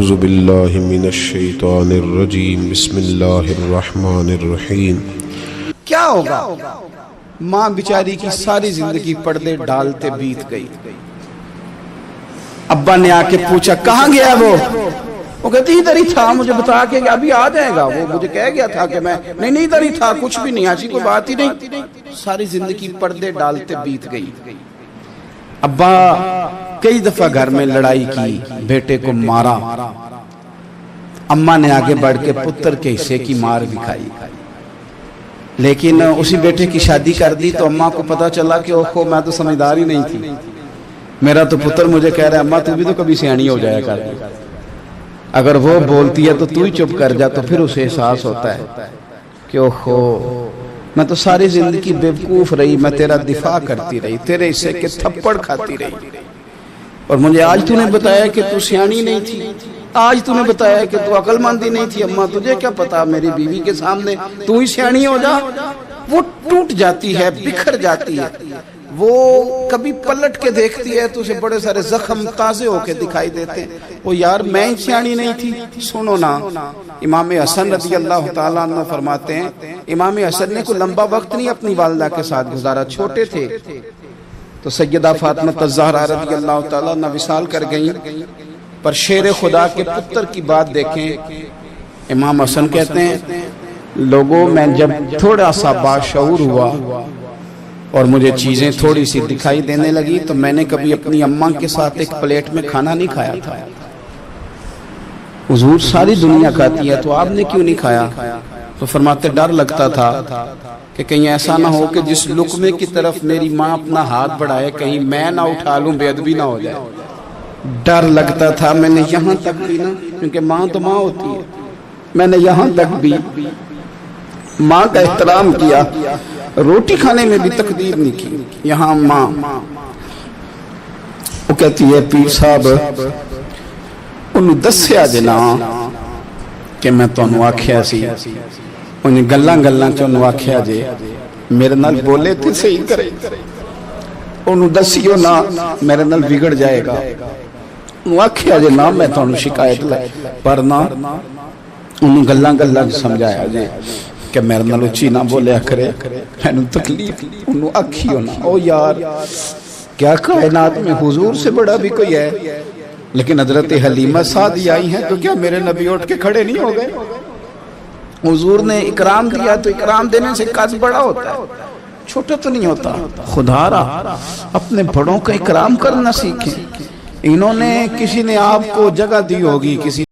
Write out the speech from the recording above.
اعوذ باللہ من الشیطان الرجیم بسم اللہ الرحمن الرحیم۔ کیا ہوگا؟ ماں بیچاری کی ساری زندگی پردے ڈالتے بیت گئی۔ ابا نے آ کے پوچھا کہاں گیا وہ کہتی ادھر ہی تھا، مجھے بتا کے ابھی آ جائے گا، وہ مجھے کہہ گیا تھا کہ میں نہیں ادھر ہی تھا، کچھ بھی نہیں، ایسی کوئی بات ہی نہیں۔ ساری زندگی پردے ڈالتے بیت گئی۔ ابا کئی دفعہ گھر میں لڑائی کی، بیٹے کو مارا، اماں نے آگے بڑھ کے پتر کے حصے کی مار بھی کھائی، لیکن اسی بیٹے کی شادی کر دی تو اماں کو پتا چلا کہ اوہو میں تو سمجھدار ہی نہیں تھی، میرا تو پتر مجھے کہہ رہا ہے اماں تو بھی تو کبھی سیانی ہو جایا کر، اگر وہ بولتی ہے تو تو ہی چپ کر جا، تو پھر اسے احساس ہوتا ہے کہ اوہو میں تو ساری زندگی بیوقوف رہی، میں تیرا دفاع کرتی رہی، تیرے حصے کے تھپڑ کھاتی رہی، اور مجھے آج تو نے بتایا کہ تو سیانی نہیں تھی، آج تو نے بتایا کہ تو عقل مندی نہیں تھی، اماں تجھے کیا پتا، میری بیوی کے سامنے تو ہی سیانی ہو جا۔ وہ ٹوٹ جاتی ہے، بکھر جاتی ہے، وہ کبھی پلٹ کے دیکھتی ہے تو اسے بڑے سارے زخم تازے ہو کے دکھائی دیتے ہیں، وہ یار میں ہی سیانی نہیں تھی۔ سنو نا، امام حسن رضی اللہ تعالیٰ عنہ فرماتے ہیں امام حسن نے کوئی لمبا وقت نہیں اپنی والدہ کے ساتھ گزارا، چھوٹے تھے تو سیدہ فاطمہ الزہرا رضی اللہ تعالیٰ عنہ وصال کر گئیں، پر شیر خدا کے پتر کی بات دیکھیں، امام حسن کہتے ہیں لوگوں میں جب تھوڑا سا باشعور ہوا اور مجھے چیزیں تھوڑی سی دکھائی دینے لگی تو میں نے کبھی اپنی اماں کے ساتھ ایک پلیٹ میں کھانا نہیں کھایا تھا۔ حضور ساری دنیا کھاتی ہے تو آپ نے کیوں نہیں کھایا؟ تو فرماتے ڈر لگتا تھا کہ کہیں ایسا نہ ہو کہ جس لقمے کی طرف میری ماں اپنا ہاتھ بڑھائے کہیں میں نہ اٹھا لوں، بے ادبی نہ ہو جائے، ڈر لگتا تھا۔ میں نے یہاں تک بھی نا، کیونکہ ماں تو ماں ہوتی ہے، میں نے یہاں تک بھی ماں کا احترام کیا، روٹی کھانے میں بھی تقدیر نہیں کی۔ یہاں ماں وہ کہتی ہے پیر صاحب انہوں دسیا جنا کہ میں تانوں آکھیا سی، انہیں گلاں چانوں آکھیا جے میرے نال بولے تے صحیح کرے، انہوں دسیو نا میرے نال بگڑ جائے گا، انہوں آکھیا جے نا میں تانوں شکایت لائے، پر نا انہوں گلاں سمجھایا جے کہ میرے نال اچھی نہ بولیا کرے، انہوں تکلیف، انہوں آکھیو نا۔ او یار کیا کائنات میں حضور سے بڑا بھی کوئی ہے؟ لیکن حضرت حلیمہ سعدی آئی ہیں تو کیا میرے نبی اٹھ کے کھڑے نہیں ہو گئے؟ حضور نے اکرام دیا تو اکرام دینے سے قد بڑا ہوتا ہے، چھوٹا تو نہیں ہوتا۔ خدا را اپنے بڑوں کا اکرام کرنا سیکھیں۔ انہوں نے کسی نے آپ کو جگہ دی ہوگی، کسی